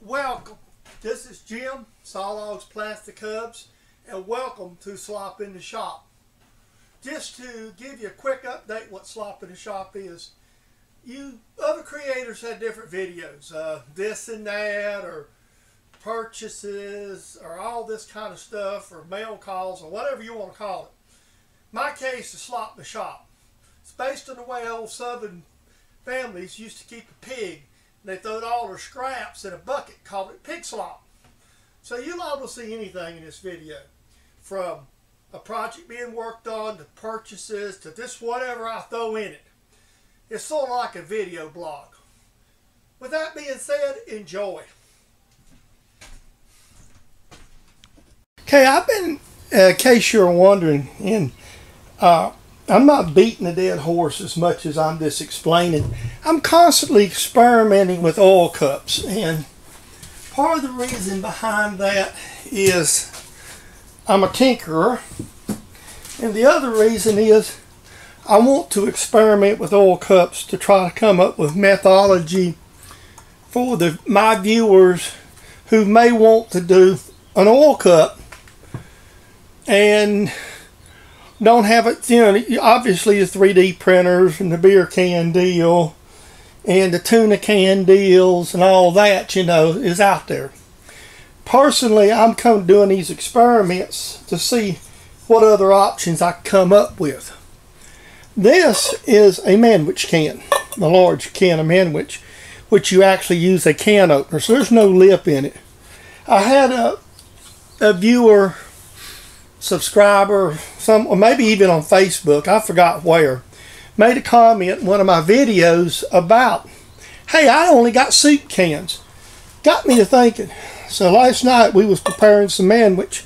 Welcome. This is Jim, Sawlogs Plastic Hubs, and welcome to Slop in the Shop. Just to give you a quick update what Slop in the Shop is. Other creators had different videos, this and that, or purchases, or all this kind of stuff, or mail calls, or whatever you want to call it. My case is Slop in the Shop. It's based on the way old Southern families used to keep a pig. They throwed all their scraps in a bucket, called it pig slop. So you'll able to see anything in this video, from a project being worked on, to purchases, to just whatever I throw in it. It's sort of like a video blog. With that being said, enjoy. Okay, I've been, in case you're wondering, I'm not beating a dead horse as much as I'm just explaining. I'm constantly experimenting with oil cups, and part of the reason behind that is I'm a tinkerer, and the other reason is I want to experiment with oil cups to try to come up with methodology for my viewers who may want to do an oil cup and don't have it, obviously the 3D printers and the beer can deal and the tuna can deals and all that, is out there. Personally, I'm doing these experiments to see what other options I can come up with. This is a manwich can, a large can of manwich, which you actually use a can opener, so there's no lip in it. I had a viewer, subscriber, or maybe even on Facebook, I forgot where, made a comment in one of my videos about, hey, I only got soup cans. Got me to thinking. So last night we was preparing some manwich,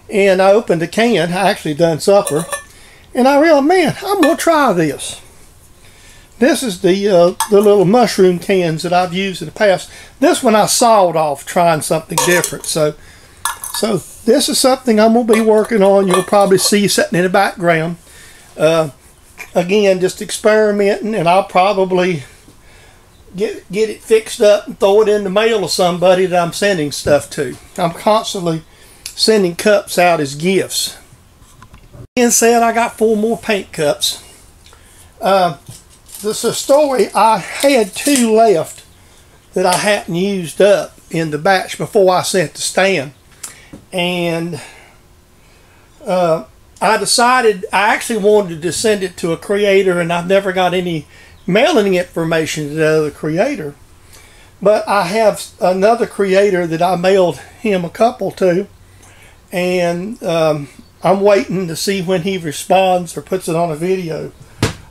and I opened a can. I actually done supper, and I realized, man, I'm gonna try this. This is the little mushroom cans that I've used in the past. This one I sawed off trying something different. So this is something I'm going to be working on. You'll probably see sitting in the background. Again, just experimenting, and I'll probably get it fixed up and throw it in the mail to somebody that I'm sending stuff to. I'm constantly sending cups out as gifts. Being said, I got 4 more paint cups. This is a story. I had 2 left that I hadn't used up in the batch before I sent to Stan. And I decided I actually wanted to send it to a creator, and I've never got any mailing information to the other creator. But I have another creator that I mailed him a couple to, and I'm waiting to see when he responds or puts it on a video.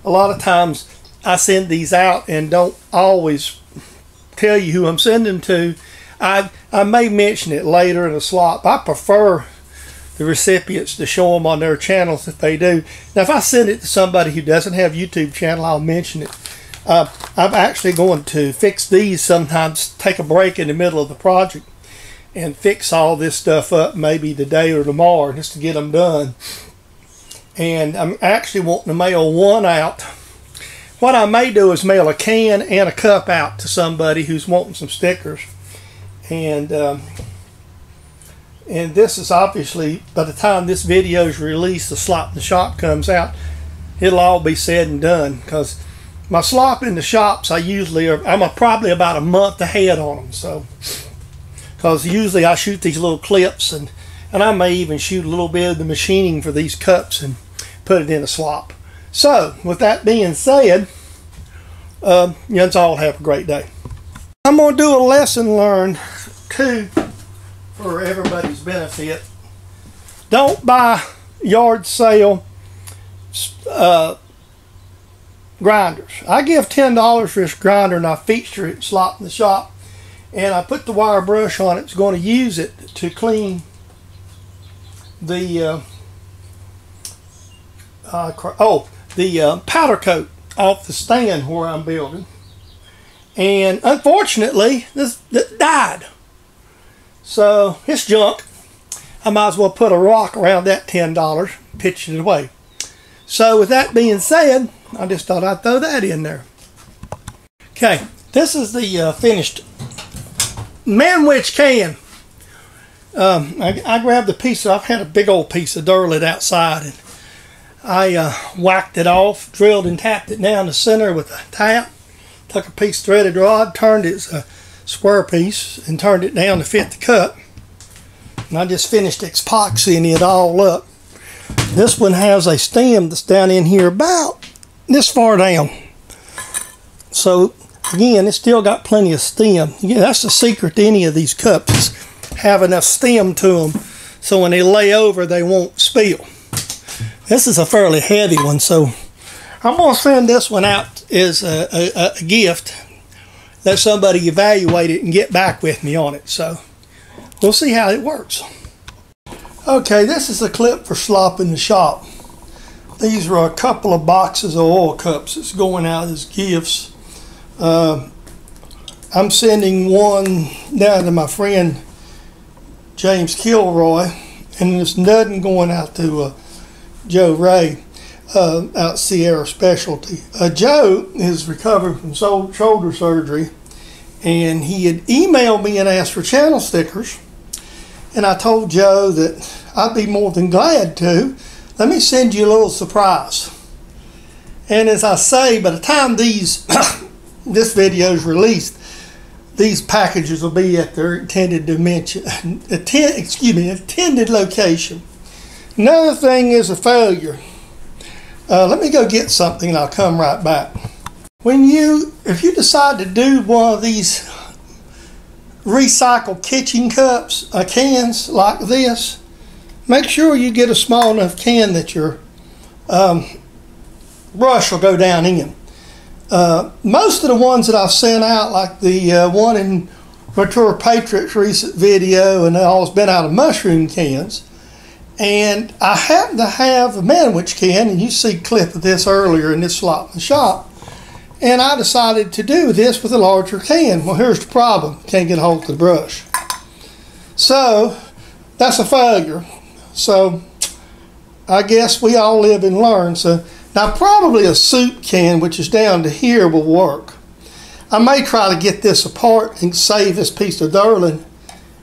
A lot of times I send these out and don't always tell you who I'm sending to. I may mention it later in the slop. I prefer the recipients to show them on their channels if they do. Now, if I send it to somebody who doesn't have a YouTube channel, I'll mention it. I'm actually going to fix these sometimes, take a break in the middle of the project and fix all this stuff up maybe today or tomorrow just to get them done. And I'm actually wanting to mail one out. What I may do is mail a can and a cup out to somebody who's wanting some stickers. And this is obviously, by the time this video is released, the Slop in the Shop comes out, it'll all be said and done. Because my Slop in the Shops, I'm probably about a month ahead on them. So, because usually I shoot these little clips, and I may even shoot a little bit of the machining for these cups and put it in a slop. So, with that being said, y'all all have a great day. I'm going to do a lesson learned too for everybody's benefit. Don't buy yard sale grinders. I give $10 for this grinder, and I feature it, Slop in the Shop, and I put the wire brush on it. It's going to use it to clean the powder coat off the stand where I'm building. And unfortunately, this died. So it's junk. I might as well put a rock around that $10, pitch it away. So with that being said, I just thought I'd throw that in there. Okay, this is the finished manwich can. I grabbed a piece. I've had a big old piece of durlet outside, and I whacked it off, drilled and tapped it down the center with a tap. Took a piece of threaded rod, turned it a square piece, and turned it down to fit the cup. And I just finished epoxying it all up. This one has a stem that's down in here about this far down. So again, it's still got plenty of stem. Again, that's the secret to any of these cups, is have enough stem to them so when they lay over they won't spill. This is a fairly heavy one, so I'm going to send this one out as a gift. Let somebody evaluate it and get back with me on it. So we'll see how it works. Okay, this is a clip for Slop in the shop. These are a couple of boxes of oil cups that's going out as gifts. I'm sending one down to my friend James Kilroy, and there's nothing going out to Joe Ray out Sierra Specialty. Joe is recovering from shoulder surgery, and he had emailed me and asked for channel stickers, and I told Joe that I'd be more than glad to. Let me send you a little surprise. And as I say, by the time this video is released, these packages will be at their intended intended location. Another thing is a failure. Let me go get something and I'll come right back. If you decide to do one of these recycled kitchen cups, cans like this, make sure you get a small enough can that your brush will go down in. Most of the ones that I've sent out, like the one in Ventura Patriot's recent video, and they've always been out of mushroom cans. And I happen to have a manwich can, and you see a clip of this earlier in this Slop in the shop. And I decided to do this with a larger can. Well, here's the problem. Can't get a hold of the brush. So, that's a failure. So, I guess we all live and learn. So, now probably a soup can, which is down to here, will work. I may try to get this apart and save this piece of durlin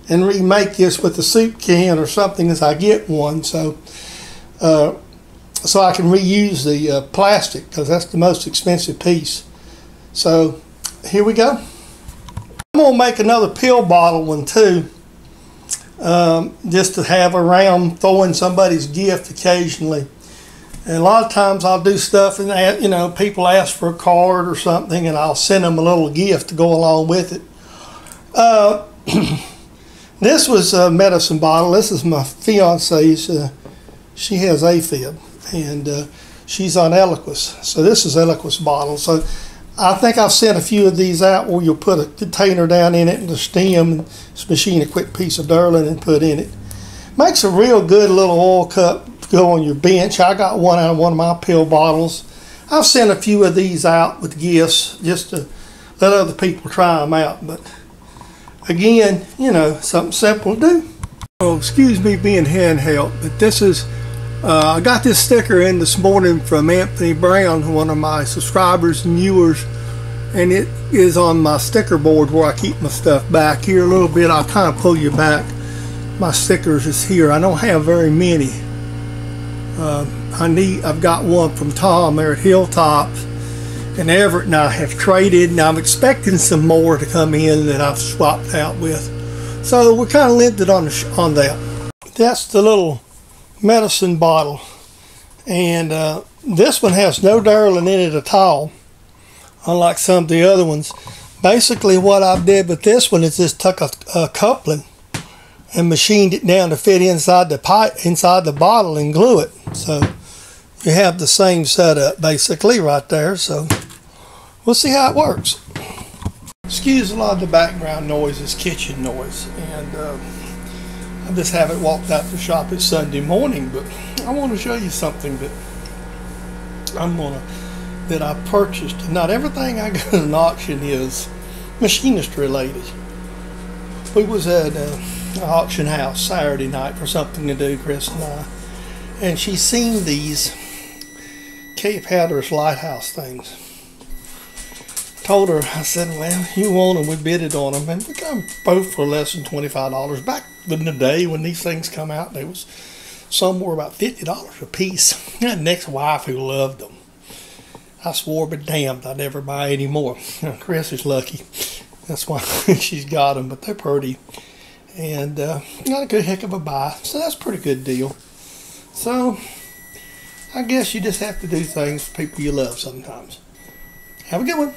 and remake this with a soup can or something as I get one, so I can reuse the plastic, because that's the most expensive piece. So here we go. I'm going to make another pill bottle one too, just to have around throwing somebody's gift occasionally. And a lot of times I'll do stuff and people ask for a card or something, and I'll send them a little gift to go along with it. This was a medicine bottle. This is my fiance's. She has AFib, and she's on Eliquis. So this is Eliquis bottle. So I think I've sent a few of these out where you'll put a container down in it and the stem, and just machine a quick piece of durlin and put in it. Makes a real good little oil cup to go on your bench. I got one out of one of my pill bottles. I've sent a few of these out with gifts just to let other people try them out. But again, something simple to do. Oh, excuse me being handheld, but this is, I got this sticker in this morning from Anthony Brown, one of my subscribers and viewers, and it is on my sticker board where I keep my stuff back. Here a little bit, I'll kind of pull you back. My stickers is here. I don't have very many. I've got one from Tom there at Hilltops, and Everett and I have traded, and I'm expecting some more to come in that I've swapped out with. So we're kind of limited on that. That's the little medicine bottle, and this one has no durlin in it at all, unlike some of the other ones. Basically what I did with this one is just took a coupling and machined it down to fit inside the bottle and glue it. So you have the same setup basically right there. So we'll see how it works. Excuse a lot of the background noise, is kitchen noise, and I just haven't walked out the shop. It's Sunday morning, but I want to show you something that I purchased. Not everything I go to an auction is machinist related. We was at an auction house Saturday night for something to do, Chris and I, and she seen these Cape Hatteras lighthouse things. told her, I said, well, you want them, we bid it on them. And we got them both for less than $25. Back in the day when these things come out, they was somewhere about $50 a piece. I had an ex-wife who loved them. I swore but damned I'd never buy any more. Chris is lucky. That's why she's got them, but they're pretty. And not a good heck of a buy. So that's a pretty good deal. So I guess you just have to do things for people you love sometimes. Have a good one.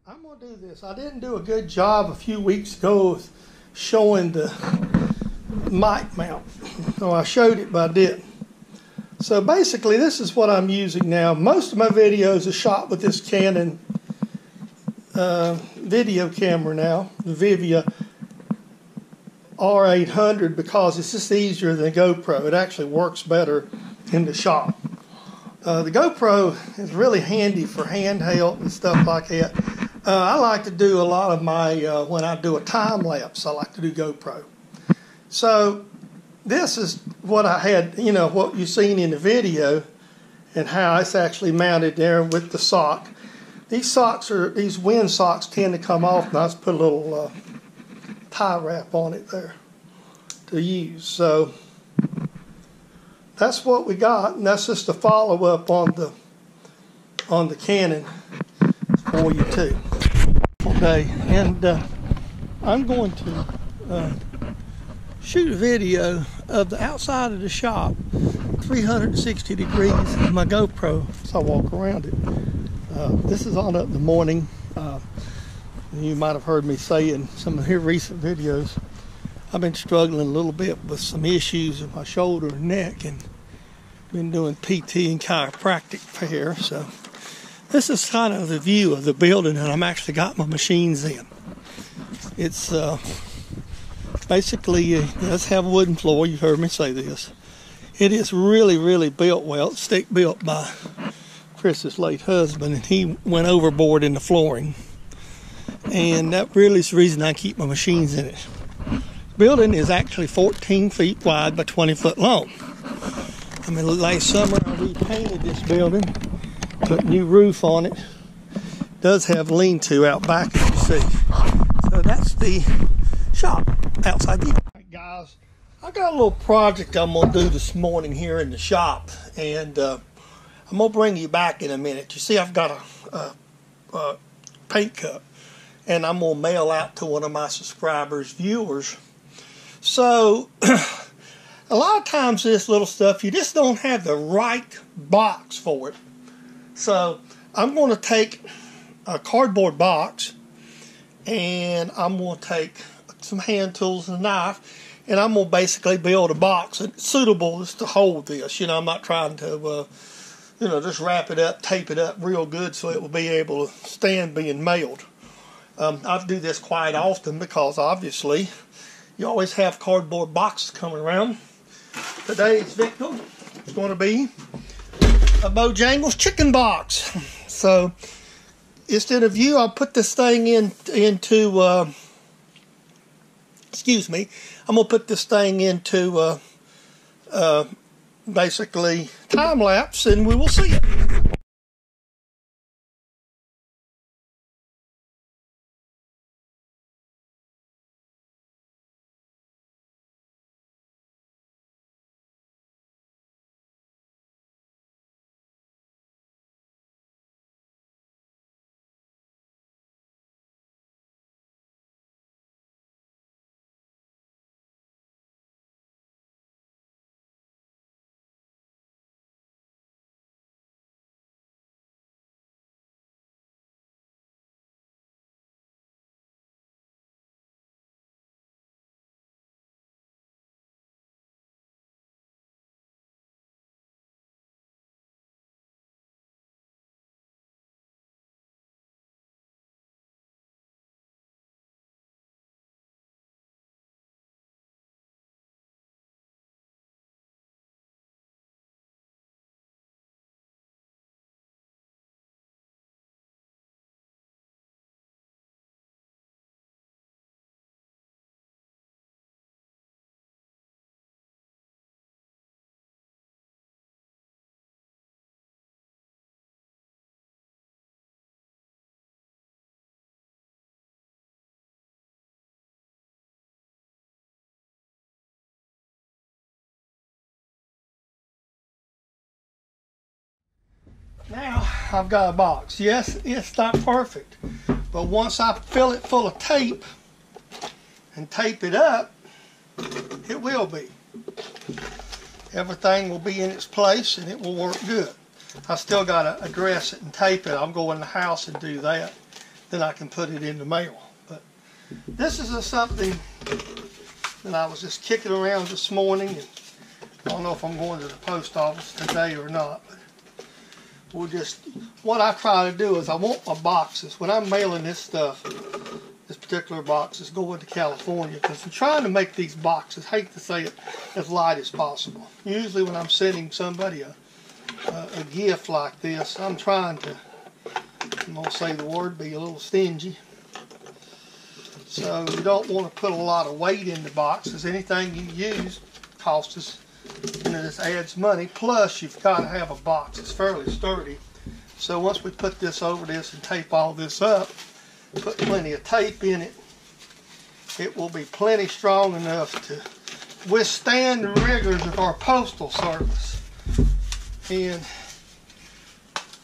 I'm going to do this. I didn't do a good job a few weeks ago of showing the mic mount. So I showed it, but I didn't. So basically, this is what I'm using now. Most of my videos are shot with this Canon video camera now, the Vivia R800, because it's just easier than GoPro. It actually works better in the shop. The GoPro is really handy for handheld and stuff like that. I like to do a lot of my, when I do a time lapse, I like to do GoPro. So this is what I had, you know, what you've seen in the video and how it's actually mounted there with the sock. These wind socks tend to come off, and I just put a little tie wrap on it there to use. So that's what we got, and that's just a follow-up on the Canon for you too. Okay, and I'm going to shoot a video of the outside of the shop, 360 degrees of my GoPro as I walk around it. This is on up in the morning. You might have heard me say in some of the recent videos, I've been struggling a little bit with some issues with my shoulder and neck, and been doing PT and chiropractic care. So this is kind of the view of the building that I'm actually got my machines in. It's basically, let's have a wooden floor. You heard me say this. It is really, really built well. It's stick built by Chris's late husband, and he went overboard in the flooring. And that really is the reason I keep my machines in it. The building is actually 14 feet wide by 20 foot long. I mean, last summer I repainted this building, put a new roof on it. It does have lean-to out back, as you see. So that's the shop outside the. Right, guys, I got a little project I'm gonna do this morning here in the shop, and I'm gonna bring you back in a minute. You see, I've got a paint cup, and I'm gonna mail out to one of my subscribers' viewers. So a lot of times this little stuff, you just don't have the right box for it. So I'm going to take a cardboard box, and I'm going to take some hand tools and a knife, and I'm going to basically build a box that's suitable just to hold this. You know, I'm not trying to, you know, just wrap it up, tape it up real good so it will be able to stand being mailed. I do this quite often because obviously you always have cardboard boxes coming around. Today's victim is going to be a Bojangles chicken box. So instead of you, I'll put this thing into excuse me, I'm going to put this thing into basically time lapse, and we will see it. I've got a box. Yes, it's not perfect, but once I fill it full of tape and tape it up, it will be. Everything will be in its place and it will work good. I still got to address it and tape it. I'll go in the house and do that. Then I can put it in the mail. But this is something that I was just kicking around this morning. And I don't know if I'm going to the post office today or not. But we'll just, what I try to do is I want my boxes. When I'm mailing this stuff, this particular box is going to California, because I'm trying to make these boxes, hate to say it, as light as possible. Usually when I'm sending somebody a gift like this, I'm trying to, I'm going to say the word, be a little stingy. So you don't want to put a lot of weight in the boxes. Anything you use costs us, this adds money. Plus you've got to have a box that's fairly sturdy. So once we put this over this and tape all this up, put plenty of tape in it, it will be plenty strong enough to withstand the rigors of our postal service. And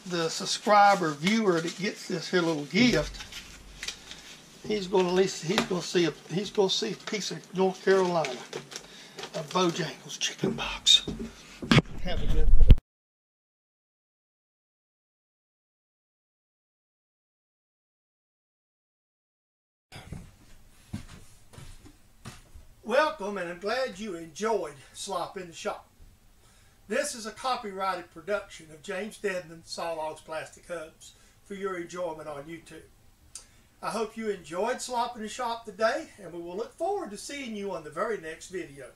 the subscriber viewer that gets this here little gift, he's going to see a piece of North Carolina, a Bojangles chicken box. Have a good one. Welcome, and I'm glad you enjoyed Slop in the Shop. This is a copyrighted production of James Dedman, Sawlogs Plastic Hubs, for your enjoyment on YouTube. I hope you enjoyed Slop in the Shop today, and we will look forward to seeing you on the very next video.